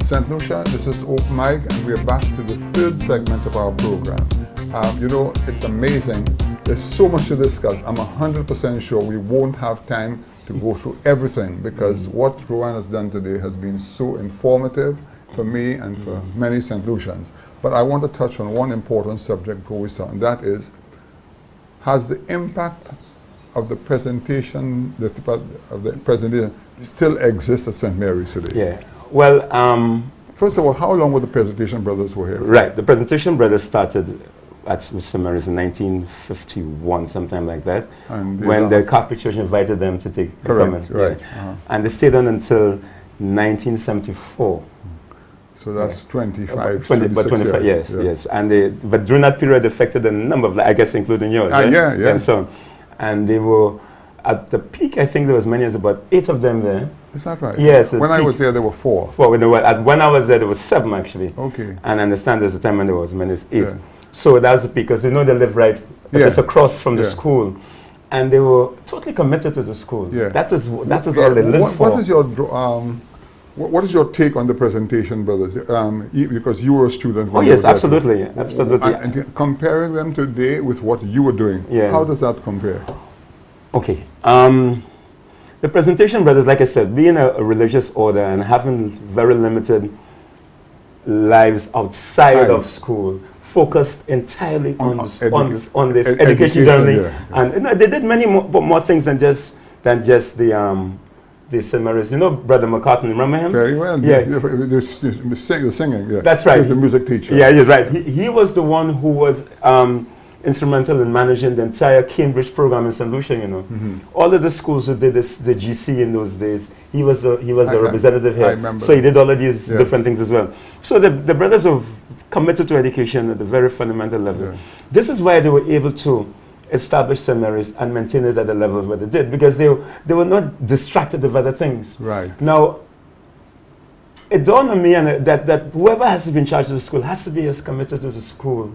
St. Lucia, this is Openmike, and we're back to the third segment of our program. You know, it's amazing. There's so much to discuss. I'm 100% sure we won't have time to go through everything, because what Rowan has done today has been so informative for me and for many St. Lucians. But I want to touch on one important subject before we start, and that is, has the impact of the presentation, still exist at St. Mary's today? Yeah. Well, first of all, how long were the Presentation Brothers were here? Right. The Presentation Brothers started at St. Mary's in 1951, sometime like that, and when the Catholic Church invited them to take the comment. Right. Yeah. And they stayed on until 1974. So that's 25 years. Yes. And but during that period, affected a number of, I guess, including yours. Yeah. And so, and they were at the peak. I think there was many as about 8 of them there. Is that right? Yes. When I was there, there were 4. When I was there, there were 7 actually. Okay. And I understand there's a time when there was as many as 8. Yeah. So that was the peak, because they live right just across from the school, and they were totally committed to the school. Yeah. That is all they lived for. What is your take on the Presentation Brothers? Because you were a student. Oh yes, absolutely, absolutely. And comparing them today with what you were doing, how does that compare? Okay. The Presentation Brothers, like I said, being a religious order and having very limited lives outside of school, focused entirely on this education journey, and they did many more things than just the St. Mary's. You know, Brother McCartney, remember him? Very well. Yeah, the singing. Yeah. That's right. He was the music teacher. Yeah, you're right. He was the one who was instrumental in managing the entire Cambridge program in St. Lucia. You know, all of the schools who did the GC in those days, he was the representative here. I remember. So he did all of these different things as well. So the brothers were committed to education at a very fundamental level. Yeah. This is why they were able to establish St. Mary's and maintain it at the level where they did, because they were not distracted with other things. Right. Now, it dawned on me that whoever has to be in charge of the school has to be as committed to the school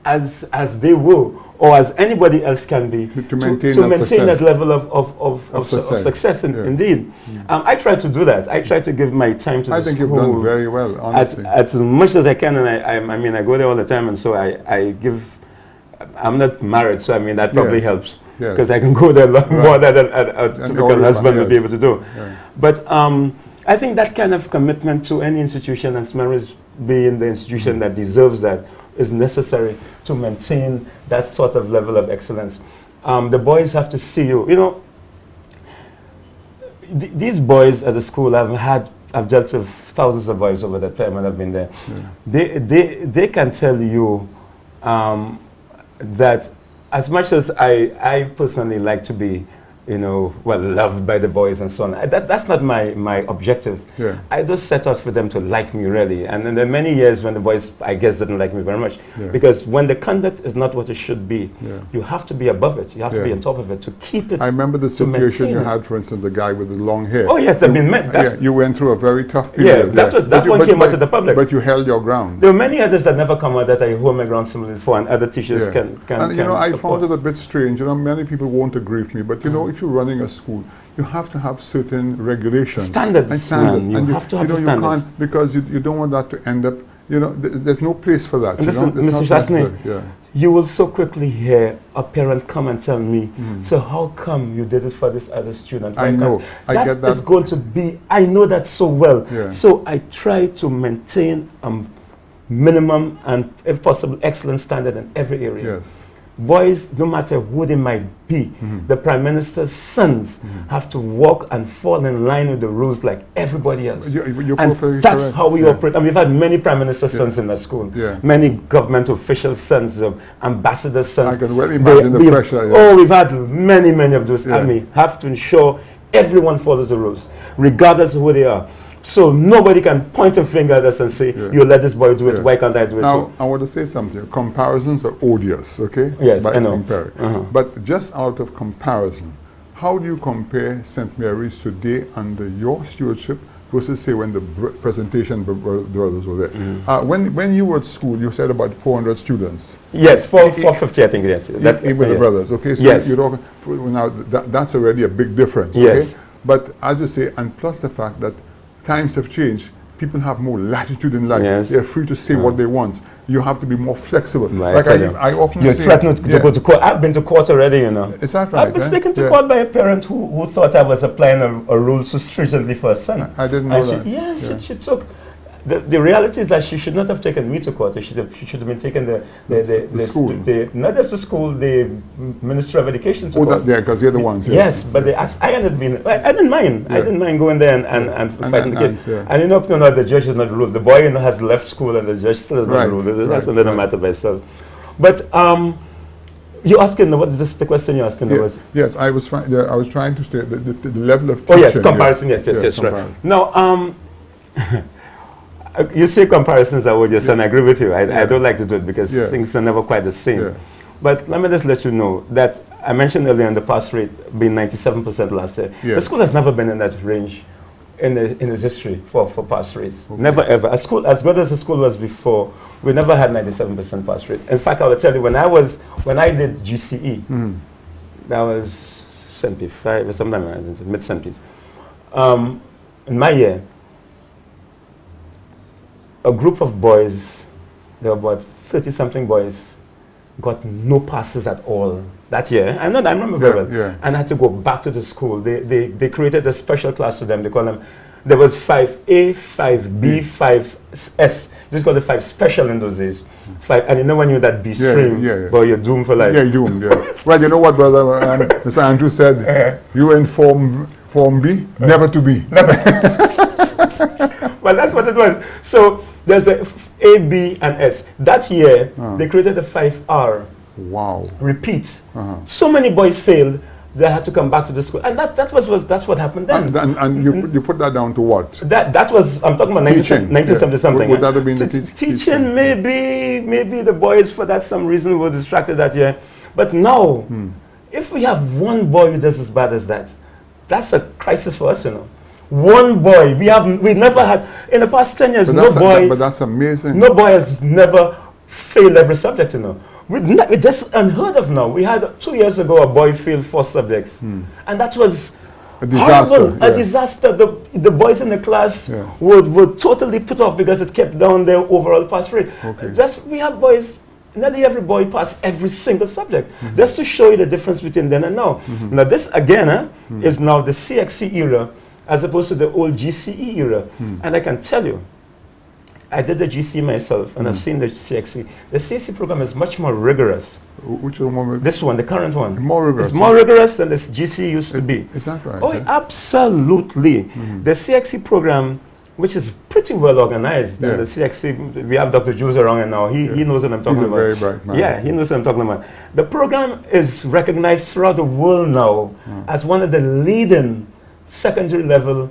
as they will, or as anybody else can be, to maintain that level of success. Indeed. I try to do that. I try to give my time to the school. I think you've done very well, honestly. As much as I can, and I go there all the time, and so I give. I'm not married, so I mean that probably helps, because I can go there a lot more than a typical husband would be able to do. Yeah. But I think that kind of commitment to any institution, and St. Mary's being the institution that deserves that, is necessary to maintain that sort of level of excellence. The boys have to see you. You know, these boys at the school, I've dealt with thousands of boys over the time when I've been there. Yeah. They can tell you that as much as I personally like to be, loved by the boys and so on, that's not my objective. Yeah. I just set out for them to like me, really. And then there are many years when the boys, I guess, didn't like me very much. Yeah. Because when the conduct is not what it should be, you have to be above it. You have to be on top of it to keep it. I remember the situation you had, for instance, the guy with the long hair. Oh, yes, you went through a very tough period. Yeah, that one came out to the public. But you held your ground. There were many others that never come out that I hold my ground similarly for, and other teachers can And I found it a bit strange. Many people won't agree with me, but if you're running a school, you have to have certain regulations. Standards. And you have to have the standards. You can't, because you don't want that to end up, there's no place for that. Listen, Mr. Shastney, you will so quickly hear a parent come and tell me, so how come you did it for this other student? I know. I get that. It's going to be, I know that so well. Yeah. So I try to maintain a minimum and, if possible, excellent standard in every area. Yes. Boys, no matter who they might be, the Prime Minister's sons have to walk and fall in line with the rules like everybody else. And that's how we operate. I mean, we've had many Prime Minister's sons in the school. Yeah. Many government officials' sons, ambassadors' sons. I can well imagine the pressure. Oh, we've had many of those. I mean, have to ensure everyone follows the rules, regardless of who they are. So nobody can point a finger at us and say, you let this boy do it, why can't I do it now, too? I want to say something. Comparisons are odious, okay? Yes, I know. But just out of comparison, how do you compare St. Mary's today under your stewardship versus, say, when the Presentation Brothers were there? When you were at school, you said about 400 students. Yes, 450, I think, yes. With the brothers, okay? So you're talking, now that's already a big difference, yes. Okay? But as you say, and plus the fact that times have changed, people have more latitude in life. Yes. They're free to say what they want. You have to be more flexible. Right, like I often you're say, threatened to go to court. I've been to court already, you know. Is that right? I've been taken to court by a parent who thought I was applying a rule too stringently for her son. I didn't know that. Yes, she took. The reality is that she should not have taken me to court. She should have been taking the school. Not just the school, the Ministry of Education to court. Because they're the ones. Yes, but I didn't mind. I didn't mind going there and fighting the kids. And you know, the judge has not ruled. The boy has left school and the judge still has not ruled. That's another matter by itself. But you're asking, what is the question you're asking? Yes, I was trying to say the level of teaching. Oh yes, comparison. Yes, right. Now, you say comparisons are just, and I agree with you. I don't like to do it because things are never quite the same. Yeah. But let me just let you know that I mentioned earlier in the pass rate being 97% last year. Yeah. The school has never been in that range in its history for pass rates. Okay. Never ever. A school as good as the school was before, we never had 97% pass rate. In fact, I will tell you, when I did GCE, that was 75 or sometime mid-70s. In my year, a group of boys, there were about 30-something boys, got no passes at all that year. I remember very well. Yeah. And I had to go back to the school. They created a special class for them. They call them, there was 5A, 5B, 5S. Just called it 5 special in those days. 5, and you know when you're that B stream, but you're doomed for life. Yeah, you're doomed, Well, you know what, brother? Mr. Andrew said, you were in Form B, never to be. Well, that's what it was. So there's A, B, and S. That year, they created a 5R. Wow. Repeat. So many boys failed, they had to come back to the school. And that's what happened then. And you put that down to what? That was, I'm talking about 1970 something. Would that have been the teaching? Maybe the boys, for that some reason, were distracted that year. But now, if we have one boy who does as bad as that, that's a crisis for us, you know. One boy. We never had, in the past 10 years, but that's amazing. No boy has never failed every subject, you know. It's just unheard of now. We had 2 years ago a boy failed 4 subjects. And that was a disaster. Horrible, a disaster. The boys in the class would totally put off because it kept down their overall pass rate. We have boys, nearly every boy passed every single subject. Just to show you the difference between then and now. Now this again is now the CXC era as opposed to the old GCE era. And I can tell you, I did the GCE myself, and I've seen the CXC. The CXC program is much more rigorous. Which one? This one, the current one. More rigorous. It's more rigorous than this GCE used to be. Is that right? Oh, absolutely. The CXC program, which is pretty well organized. The CXC, we have Dr. Jules around and now. He knows what I'm talking about. He's a very bright man. Yeah, he knows what I'm talking about. The program is recognized throughout the world now as one of the leading secondary level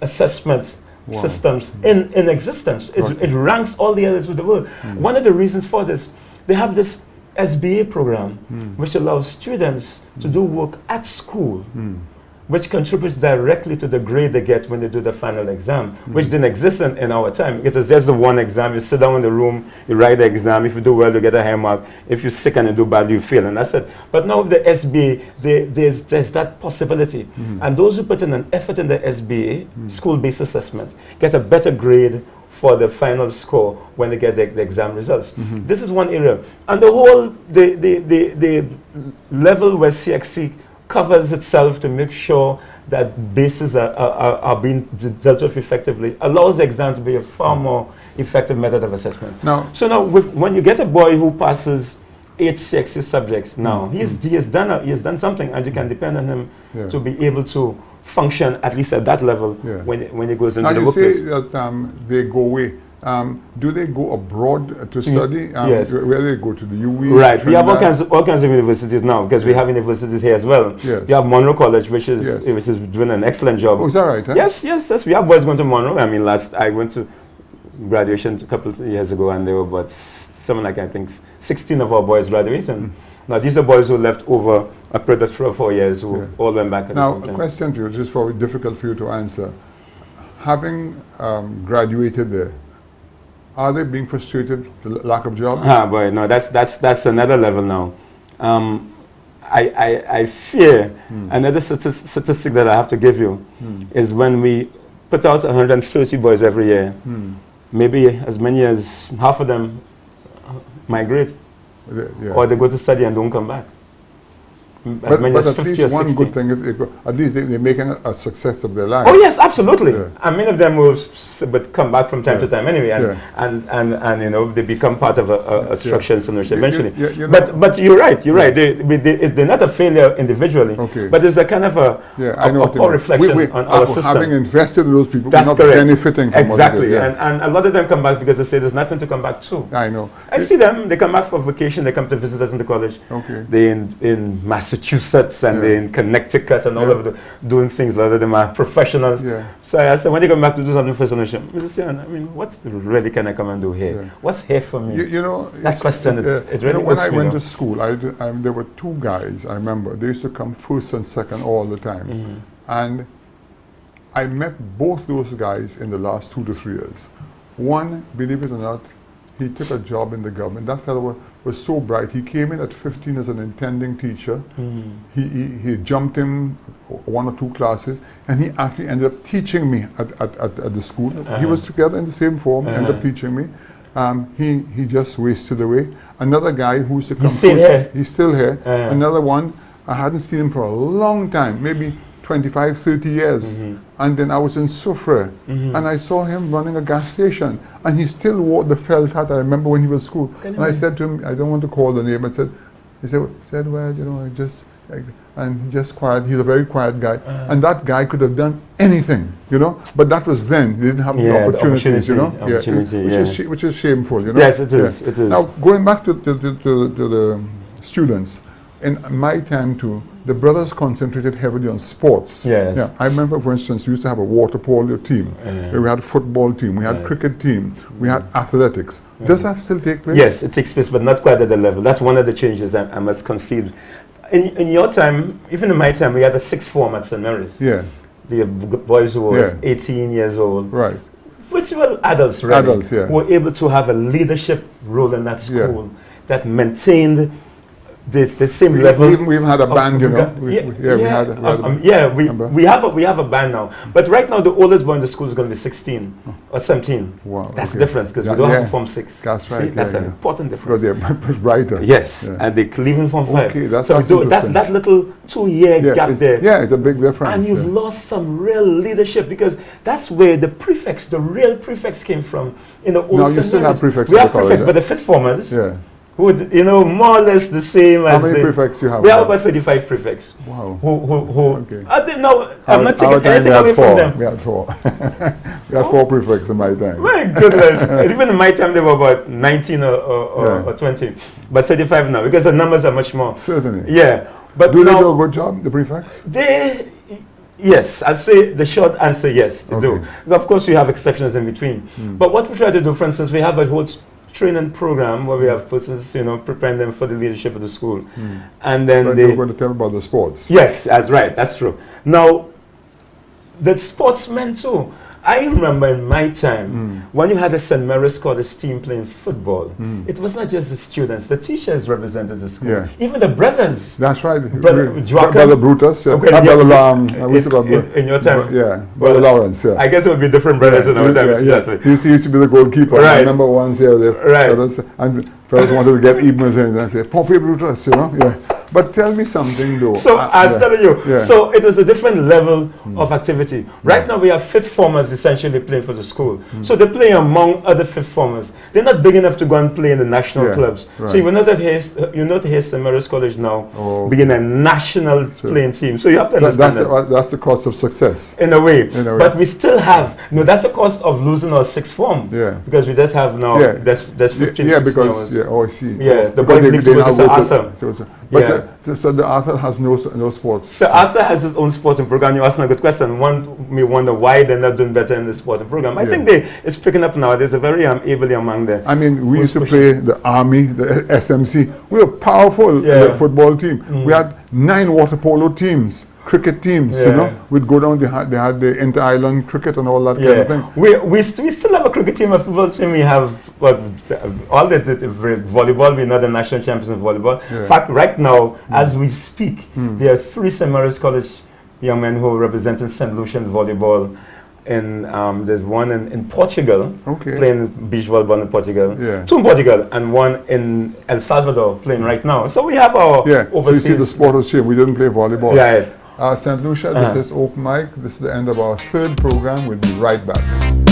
assessment systems in existence. It ranks all the others with the world. One of the reasons for this, they have this SBA program which allows students to do work at school, which contributes directly to the grade they get when they do the final exam, which didn't exist in our time. It was just the one exam. You sit down in the room, you write the exam. If you do well, you get a high mark. If you're sick and you do bad, you fail, and that's it. But now with the SBA, there's that possibility. And those who put in an effort in the SBA, school-based assessment, get a better grade for the final score when they get the exam results. This is one area. And the whole, the level where CXC covers itself to make sure that bases are being dealt with effectively, allows the exam to be a far more effective method of assessment. So now, when you get a boy who passes 8 CXC subjects, now he has done something, and you can depend on him to be able to function at least at that level when he goes into the workplace. Now you say that they go away. Do they go abroad to study? Yes. Where they go to the UE? Right. We have all kinds of universities now, because we have universities here as well. Yes. You have Monroe College, which is doing an excellent job. Oh, is that right? Huh? Yes. We have boys going to Monroe. I mean, I went to graduation a couple of years ago, and there were about something like, I think, 16 of our boys graduating. Now, these are boys who left over a period of 3 or 4 years who all went back. Now, a question for you, just for difficult for you to answer. Having graduated there, are they being frustrated with the lack of jobs? Boy, no, that's another level now. I fear another statistic that I have to give you is when we put out 130 boys every year. Maybe as many as half of them migrate, or they go to study and don't come back. But at least one good thing, at least they're making a success of their life. Oh yes, absolutely. And many of them will but come back from time to time anyway, and you know, they become part of a structure and solution eventually. But you're right. They're not a failure individually, but there's a kind of a reflection on our system. Having invested in those people, we're not benefiting from exactly. And a lot of them come back because they say there's nothing to come back to. I know. I see them. They come back for vacation. They come to visit us in the college. They're in Massachusetts and they're in Connecticut and all over doing things. A lot of them are professionals. So I said, when they come back to do something for solution, Mr. Sian, I mean, what really can I come and do here? What's here for me? You know, that question, it really when I went to school, there were two guys, I remember. They used to come first and second all the time. And I met both those guys in the last 2 to 3 years. One, believe it or not, he took a job in the government. That fellow was so bright. He came in at 15 as an intending teacher. He jumped in 1 or 2 classes, and he actually ended up teaching me at the school. He was together in the same form, ended up teaching me. He just wasted away. Another guy who used to come. He's still here. Another one, I hadn't seen him for a long time, maybe 25, 30 years. And then I was in Soufrière, and I saw him running a gas station, and he still wore the felt hat. I remember when he was in school. And I said to him, I don't want to call the name, he said, well, you know, and just quiet. He's a very quiet guy. And that guy could have done anything, you know, but that was then. He didn't have the opportunities, you know, which is shameful, you know. Yes, it is. It is. Now, going back to the students, in my time too, the brothers concentrated heavily on sports. Yes. I remember, for instance, we used to have a water polo team. We had a football team. We had cricket team. We had athletics. Does that still take place? Yes, it takes place, but not quite at the level. That's one of the changes I must concede. In your time, even in my time, we had a 6th form at St. Mary's. The boys who were 18 years old. Right. Which were adults, really. Adults, were able to have a leadership role in that school that maintained the same level. We even had a band, you know. We had we have a band now. But right now, the oldest boy in the school is going to be 16 or 17. Wow. That's the difference, because we don't have to Form 6. That's right. See, that's an important difference. Because they're much brighter. Yes, and they leave in Form 5. Okay, that's that little 2-year gap there. Yeah, it's a big difference. And you've lost some real leadership, because that's where the prefects, the real prefects, came from in the old. Now you still have prefects. We have prefects, but the 5th formers. Who, you know, more or less the same as. How many prefects you have? We have about 35 prefects. Wow. I didn't know. I'm not taking anything away from them. We had 4. We had 4 prefects in my time. My goodness. Even in my time, they were about 19 or 20. But 35 now, because the numbers are much more. Certainly. Yeah. But do they do a good job, the prefects? Yes, I'd say the short answer, yes, they do. Of course, we have exceptions in between. But what we try to do, for instance, we have a whole training program where we have persons, you know, preparing them for the leadership of the school. And then they're going to tell about the sports. Yes, that's right, that's true. Now, the sportsmen too. I remember in my time, when you had a St. Mary's College team playing football, it was not just the students, the teachers represented the school. Even the brothers. That's right. Brother Brutus, Brother Lam. In your time? Brother Lawrence, I guess it would be different brothers in our time. He used to be the goalkeeper. I remember once here, and fellas wanted to get even and I said, Pompey Brutus, you know? But tell me something though. So I was telling you, so it was a different level of activity. Right now we have 5th formers essentially playing for the school. So they play among other 5th formers. They're not big enough to go and play in the national clubs. So you will not hear St. Mary's College now being a national playing team. So you have to understand that's the cost of success. In a way. But we still have, that's the cost of losing our 6th form. Because we just have now, there's 15 because, I see. The boys need to go to Arthur. But so the Arthur has no sports. So Arthur has his own sporting program. You asked me a good question. One may wonder why they're not doing better in the sporting program. I think it's picking up now. There's a very ably among them. I mean, we used to play the Army, the SMC. We were powerful in the football team. We had 9 water polo tems. Cricket teams, you know, we'd go down. They had the inter-island cricket and all that kind of thing. We still have a cricket team, a football team. We have all the volleyball. We're not the national champions in volleyball. In fact, right now, as we speak, there are 3 St. Mary's College young men who are representing St. Lucian volleyball there's one in Portugal, playing beach volleyball in Portugal. Yeah. 2 in Portugal and 1 in El Salvador playing right now. So we have our overseas. So you see the sport has changed. We didn't play volleyball. Yeah. St. Lucia, this is Open Mic. This is the end of our 3rd program. We'll be right back.